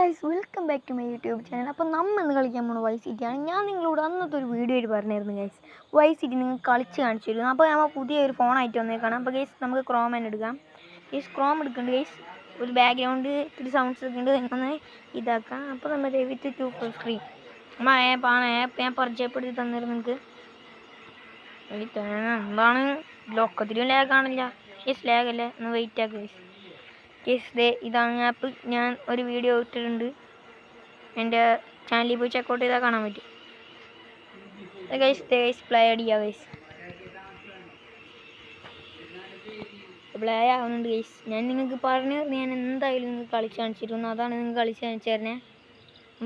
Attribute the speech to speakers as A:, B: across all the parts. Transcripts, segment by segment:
A: Guys welcome back to my YouTube channel. അപ്പോൾ നമ്മൾ ഇന്ന് കളിക്കാൻ പോകുന്ന വൈ സിറ്റിയാണ്. ഞാൻ നിങ്ങളോട് അന്നത്തെ ഒരു വീഡിയോ ആയിട്ട് പറഞ്ഞിരുന്നു ഗൈസ്, വൈ സിറ്റി നിങ്ങൾ കളിച്ച് കാണിച്ചു തരുന്നു. അപ്പോൾ നമ്മൾ പുതിയൊരു ഫോണായിട്ട് വന്നേക്കാണ്. അപ്പോൾ ഗൈസ് നമുക്ക് ക്രോം തന്നെ എടുക്കാം. ഗൈസ് ക്രോം എടുക്കുന്നുണ്ട് ഗൈസ്. ഒരു ബാക്ക്ഗ്രൗണ്ട് ഇത്തിരി സൗണ്ട്സ് ഒക്കെ ഉണ്ട്, നിങ്ങളൊന്ന് ഇതാക്കാം. അപ്പോൾ നമ്മൾ വിത്ത് 2 ഫുൾ സ്ക്രീൻ നമ്മൾ ആപ്പ് ഞാൻ പരിചയപ്പെടുത്തി തന്നിരുന്നു നിങ്ങൾക്ക്. എന്താണ് ലൊക്കത്തിലും ലാഗ് കാണില്ല. ഗൈസ് ലാഗല്ലേ, ഒന്ന് വെയിറ്റ് ആക്കുക ഗൈസ്. കേസ് ഇതാണ് ആപ്പ്. ഞാൻ ഒരു വീഡിയോ ഇട്ടിട്ടുണ്ട്, എൻ്റെ ചാനലിൽ പോയി ചെക്കൗട്ട് ചെയ്താൽ കാണാൻ പറ്റും. ഗൈസ് പ്ലേ അടിക്കുക ഗൈസ്. പ്ലേ ആവുന്നുണ്ട് ഗൈസ്. ഞാൻ നിങ്ങൾക്ക് പറഞ്ഞു തരുന്നത്, ഞാൻ എന്തായാലും നിങ്ങൾക്ക് കളിച്ച് കാണിച്ചിരുന്നു. അതാണ് നിങ്ങൾ കളിച്ച് കാണിച്ചു തരണേ.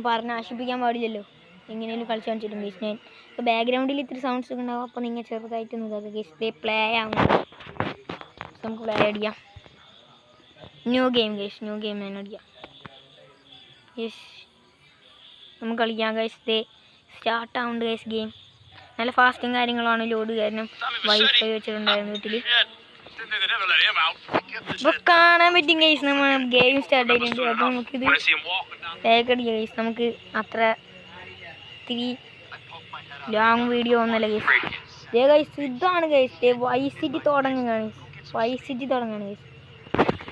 A: പറഞ്ഞ് ആശിപ്പിക്കാൻ പാടില്ലല്ലോ, എങ്ങനെയും കളിച്ച് കാണിച്ചിട്ടുണ്ട് ഗൈസ്. ഞാൻ ഇപ്പോൾ ബാക്ക്ഗ്രൗണ്ടിൽ ഇത്തിരി സൗണ്ട്സ് ഒക്കെ ഉണ്ടാവും, അപ്പോൾ നിങ്ങൾ ചെറുതായിട്ട് നോക്കുക ഗൈസ്. പ്ലേ ആവുന്നുണ്ട്. നമുക്ക് പ്ലേ അടിക്കാം. New game guys, new game തന്നെ അടിക്കാം. യെസ്, നമുക്ക് കളിക്കാം ഗൈസ്. സ്റ്റാർട്ട് ആവുന്നുണ്ട് ഗൈസ് ഗെയിം. നല്ല ഫാസ്റ്റും കാര്യങ്ങളാണ് ലോഡ്, കാരണം വൈഫൈ വെച്ചിട്ടുണ്ടായിരുന്നു വീട്ടിൽ. ഇപ്പോൾ കാണാൻ പറ്റും ഗൈസ്, നമ്മൾ ഗെയിം സ്റ്റാർട്ട് ആയിട്ടുണ്ട്. അപ്പോൾ നമുക്കിത് ലേക്ക് അടിക്കാം ഗൈസ്. നമുക്ക് അത്ര ഇത്തിരി ലോങ് വീഡിയോ ഒന്നല്ല ഗൈസ്. ഗൈസ് ഇതാണ് ഗൈസ് വൈ സിറ്റി തുടങ്ങുകയാണ്. വൈ സിറ്റി തുടങ്ങുകയാണ് ഗൈസ്.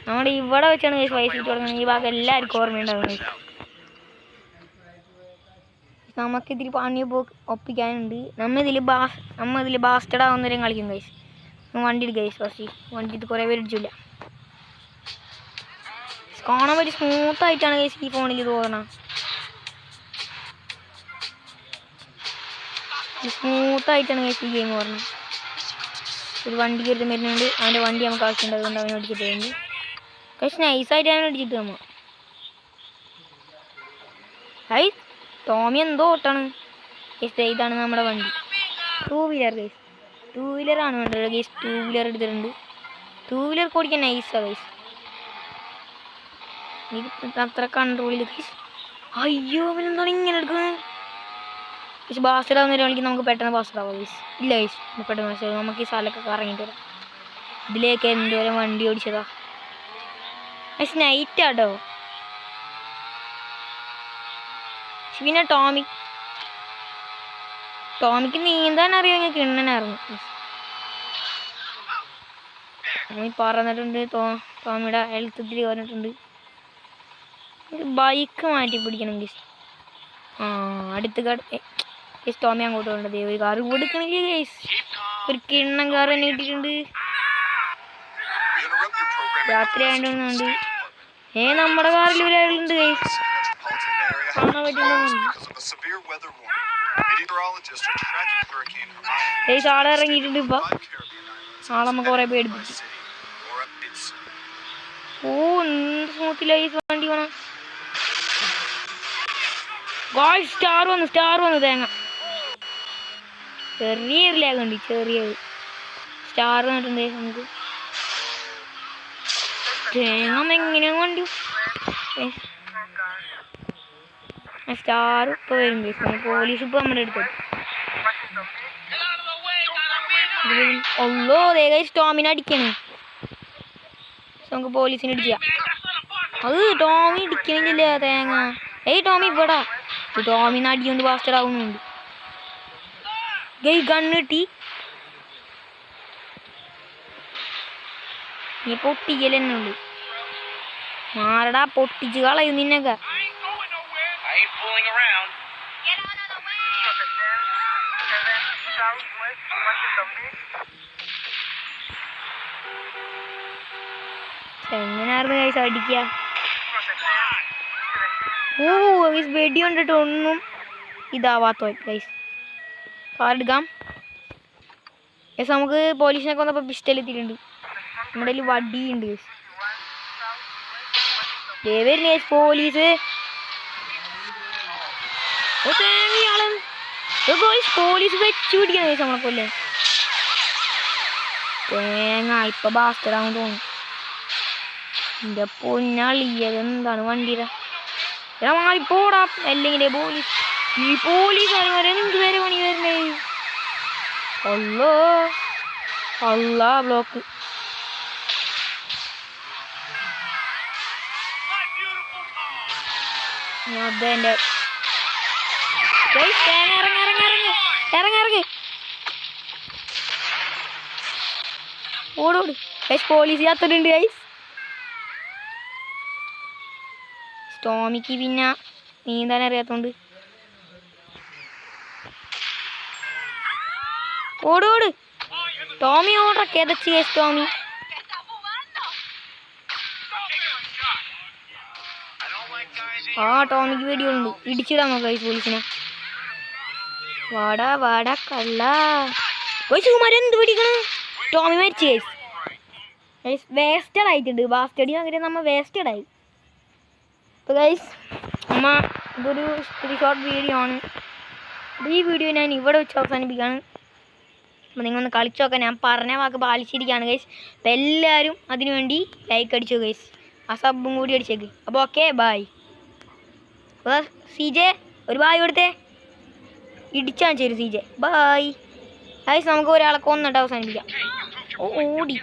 A: നമ്മുടെ ഇവിടെ വെച്ചാണ് ഗൈസ് വൈ സിറ്റി തുടങ്ങുന്നത്. ഈ ഭാഗം എല്ലാവർക്കും ഓർമ്മയുണ്ടാവും ഗൈസ്. നമുക്കിതിൽ പണി ഒപ്പിക്കാനുണ്ട്. നമ്മളിതിൽ ബാസ്റ്റഡ് ആവുന്നവരെയും കളിക്കും ഗൈസ്. വണ്ടി എടുക്കുക ഗൈസ്. ഫസ്റ്റ് വണ്ടി ഇത് കുറേ പേര് അടിച്ചില്ല. കാണാൻ പറ്റി സ്മൂത്തായിട്ടാണ് ഗൈസ് ഈ ഫോണിൽ തോന്നണം. സ്മൂത്തായിട്ടാണ് ഗൈസ് ഈ ഗെയിം പറഞ്ഞത്. ഒരു വണ്ടി കയറി വരുന്നുണ്ട്, അവൻ്റെ വണ്ടി നമുക്ക് ആവശ്യമുണ്ട്, അതുകൊണ്ട് അവനെ അടിച്ചിട്ടുണ്ട്. പക്ഷെ നൈസായിട്ട് അവനെ അടിച്ചിട്ട് നമ്മൾ ടോമി എന്തോ ഓട്ടാണ് ഗൈസ്. ഇതാണ് നമ്മുടെ വണ്ടി, 2 വീലർ ഗൈസ്. 2 വീലറാണ് വേണ്ടത് ഗൈസ്. 2 വീലർ എടുത്തിട്ടുണ്ട്. 2 വീലർ ഓടിക്കാൻ നൈസാണ് ഗൈസ്. ഇത് അത്ര കൺട്രോൾ ചെയ്ത് ഗൈസ്. അയ്യോ അവനെന്താണ് ഇങ്ങനെ എടുക്കുന്നത് ഗൈസ്. ബാസ്റ്റഡ് ആവുന്നവരെ കളിക്ക് നമുക്ക് പെട്ടെന്ന് ബാസ്റ്റഡ് ആവാം ഗൈസ്. ഇല്ല ഗൈസ്, പെട്ടെന്ന് ബാസ്റ്റഡ് നമുക്ക് ഈ സ്ഥലമൊക്കെ കറങ്ങിയിട്ട് വരാം. ഇതിലേക്ക് എന്തോരം വണ്ടി ഓടിച്ചതാ ഗൈസ്. നൈറ്റാട്ടോ. പിന്നെ ടോമിക്ക് നീന്താൻ അറിയാമെങ്കിൽ കിണ്ണനായിരുന്നു. പറഞ്ഞിട്ടുണ്ട് ടോമിയുടെ ഹെൽത്ത് ഇത്തിരി പറഞ്ഞിട്ടുണ്ട്. ബൈക്ക് മാറ്റി പിടിക്കണം ഗൈസ്. അടുത്ത ഗൈസ് ടോമി അങ്ങോട്ട് വേണ്ടത്. ഒരു കാറ് കൊടുക്കണില്ല ഗൈസ്. ഒരു കിണ്ണം കാർ തന്നെ ഇട്ടിട്ടുണ്ട്. രാത്രി ആയതുകൊണ്ട് നമ്മുടെ കാറിൽ ഒരാളുണ്ട് ഗൈസ്. കാണാൻ പറ്റുന്നുണ്ട് ഗൈസ്. ആളെ ഇറങ്ങിയിട്ടുണ്ട്. ഇപ്പൊ ആളെ നമുക്ക് കുറെ പേടിപ്പിച്ചു. എന്ത് സ്മൂത്തില്ല ഗൈസ് വണ്ടി വേണം. ഗൈസ് സ്റ്റാർ വന്നു തേങ്ങ. ചെറിയൊരു ലാഗുണ്ട്, ചെറിയൊരു സ്റ്റാർ വന്നിട്ടുണ്ട് നമുക്ക്. തേങ്ങ എങ്ങനെയാണ് വണ്ടി സ്റ്റാർ ഇപ്പോൾ വരും ഗൈസ്. പോലീസ് ഇപ്പോൾ നമ്മുടെ അടുത്ത്. ഒള്ളോ ഗൈസ് ടോമിനെ അടിക്കണേ. നമുക്ക് പോലീസിനെ ഇടിക്കാം. അത് ടോമി ഇടിക്കണില്ല തേങ്ങ. ടോമി ഇവിടെ. ടോമിന്ന് അടിക്കൊണ്ട് ബാസ്റ്റഡ് ആവുന്നുണ്ട് ഗൈസ്. ഗണ്ണ് കിട്ടി. നീ പൊട്ടിക്കൽ തന്നെ ഉണ്ട്. മാറടാ, പൊട്ടിച്ച് കളയും നിന്നൊക്കെ. എങ്ങനെയായിരുന്നു ഗൈസ് അടിക്കുക? ഗൈസ് വെടി കണ്ടിട്ട് ഒന്നും ഇതാവാത്ത ഗൈസ്. കാർ എടുക്കാം ഗൈസ്. നമുക്ക് പോലീസിനൊക്കെ വന്നപ്പോൾ പിസ്റ്റൽ എത്തിയിട്ടുണ്ട്. നമ്മുടെ കയ്യിൽ വടിയുണ്ട് ഗൈസ്. വരുന്ന ഗൈസ് പോലീസ്. പോലീസ് വെച്ച് പിടിക്കണം ഗൈസ് നമ്മളെ കൊല്ലേ. തേങ്ങ ഇപ്പൊ ബാസ്റ്റഡ് ആണെന്ന് തോന്നുന്നു. എൻ്റെ പൊന്നാളിയത് എന്താണ് വണ്ടിയുടെ മാറിപ്പോടാ. അല്ലെങ്കിൽ ഈ പോലീസുകാരന്മാർ എന്ത് വരെ പണി വരുന്നേ. അല്ലാ ബ്ലോക്ക്. അതെൻ്റെ ഇറങ്ങി ഓടോട് ഗൈസ്. പോലീസ് ചത്തിട്ടുണ്ട് ഗൈസ്. ടോമിക്ക് പിന്നെ നീന്താൻ അറിയാത്തോണ്ട് ഓടോട്. ടോമി ഓടാ കിതച്ച് ഗൈസ്. ടോമി ടോമിക്ക് പേടിയുണ്ട്. ഇടിച്ചിടാൻ നോക്കാം ഗൈസ് പോലീസിനെ. വാടാ കള്ള കുമാരൻ എന്ത് പിടിക്കണ്. ടോമി മരിച്ചു ഗൈസ്. ഗൈസ് വേസ്റ്റഡ് ആയിട്ടുണ്ട്. ബാസ്റ്റഡി അങ്ങനെ നമ്മൾ വേസ്റ്റഡ് ആയി. അപ്പോൾ ഗൈസ് ഇതൊരു ഷോർട്ട് വീഡിയോ ആണ്. അപ്പോൾ ഈ വീഡിയോ ഞാൻ ഇവിടെ വെച്ച് അവസാനിപ്പിക്കുകയാണ്. അപ്പോൾ നിങ്ങളൊന്ന് കളിച്ചു നോക്കാൻ. ഞാൻ പറഞ്ഞ വാക്ക് പാലിച്ചിരിക്കുകയാണ് ഗൈസ്. അപ്പോൾ എല്ലാവരും അതിനുവേണ്ടി ലൈക്ക് അടിച്ചു ഗൈസ്. ആ സബും കൂടി അടിച്ചേക്ക്. അപ്പോൾ ഓക്കെ ബൈ. അപ്പോൾ CJ ഒരു ബായ് കൊടുത്തേ. ഇടിച്ചാൻ ചേരും CJ. Bye guys. നമുക്ക് ഒരാളെ കൊന്നിട്ട് അവസാനിപ്പിക്കാം. ഓടി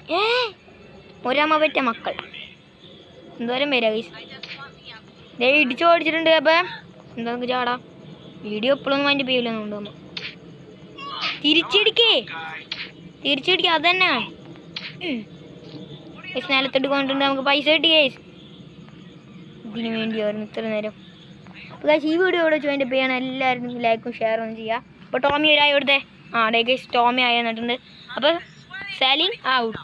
A: ഒരമ്മ പറ്റ മക്കൾ എന്തോരം വരാം ഗൈസ്. ഇടിച്ചു ഓടിച്ചിട്ടുണ്ട്. അപ്പം എന്താ നമുക്ക് ചാടാ. വീഡിയോ എപ്പോഴൊന്നും അതിൻ്റെ പേരിലൊന്നും അമ്മ തിരിച്ചിടിക്കേ. അത് തന്നെ ഗൈസ്. നിലത്തിട്ട് കൊണ്ടിട്ടുണ്ട്. നമുക്ക് പൈസ കിട്ടി ഗൈസ്. ഇതിന് വേണ്ടിയായിരുന്നു ഇത്ര നേരം. അപ്പോൾ ഗൈസ് ഈ വീഡിയോ ഇവിടെ വെച്ച് അതിൻ്റെ പേയാണ്. എല്ലാവരും ലൈക്കും ഷെയറും ചെയ്യുക. അപ്പോൾ ടോമി ഒരായി കൊടുത്തേ. ഗൈസ് ടോമി ആയി തന്നിട്ടുണ്ട്. അപ്പോൾ സെലിംഗ് ഔട്ട്.